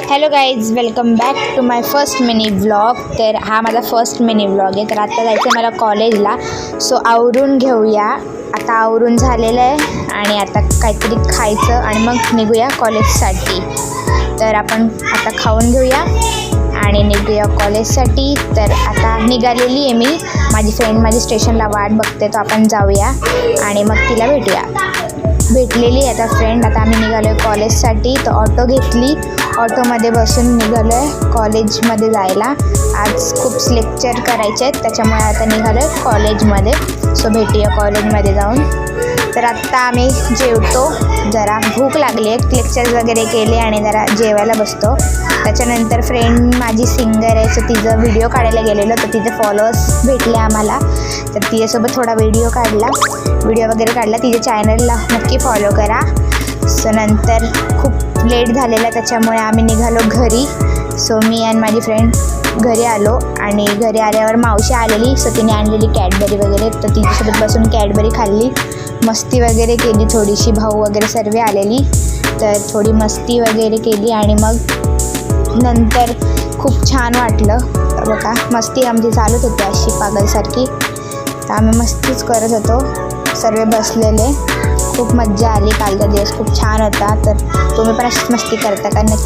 Hello guys, welcome back to my first mini vlog. तर हा माझा फर्स्ट मिनी व्लॉग आहे. तर आता जायचं आहे मला कॉलेजला, सो आवरून घेऊया. आता आवरून झालेलं आहे आणि आता काहीतरी खायचं आणि मग निघूया कॉलेजसाठी. तर आपण आता खाऊन घेऊया आणि निघूया कॉलेजसाठी. तर आता निघालेली आहे मी. माझी फ्रेंड माझी स्टेशनला वाट बघते, तर आपण जाऊया आणि मग तिला भेटलेली आता फ्रेंड. आता आम्ही निघालो आहे कॉलेजसाठी. तर ऑटो घेतली, ऑटोमध्ये बसून निघालो आहे कॉलेजमध्ये जायला. आज खूप लेक्चर करायचे आहेत, त्याच्यामुळे आता निघालो आहे कॉलेजमध्ये. सो भेटूया कॉलेजमध्ये जाऊन. तर आत्ता आम्ही जेवतो, जरा भूक लागली आहे. लेक्चर्स वगैरे केले आणि जरा जेवायला बसतो. त्याच्यानंतर फ्रेंड माझी सिंगर आहे, सो तिचं व्हिडिओ काढायला गेलेलो, तर तिचे फॉलोअर्स भेटले आम्हाला. तर तिच्यासोबत थोडा व्हिडिओ वगैरे काढला. तिच्या चॅनलला नक्की फॉलो करा. सो नंतर खूप लेट झालेला, त्याच्यामुळे आम्ही निघालो घरी. सो मी आणि माझी फ्रेंड घरी आलो आणि घरी आल्यावर मावशी आलेली, सो तिने आणलेली कॅडबरी वगैरे. तर तिच्यासोबत बसून कॅडबरी खाल्ली, मस्ती वगैरे केली थोडीशी. भाऊ वगैरे सर्व आलेली, तर थोडी मस्ती वगैरे केली आणि मग नंतर खूप छान वाटलं. बघा, मस्ती आमची चालूच होती अशी पागलसारखी. तर आम्ही मस्तीच करत होतो, सर्व बसलेले. खूप मज्जा आली. कालचा दिवस खूप छान होता. तर तुम्ही पण अशीच मस्ती करता का? नक्की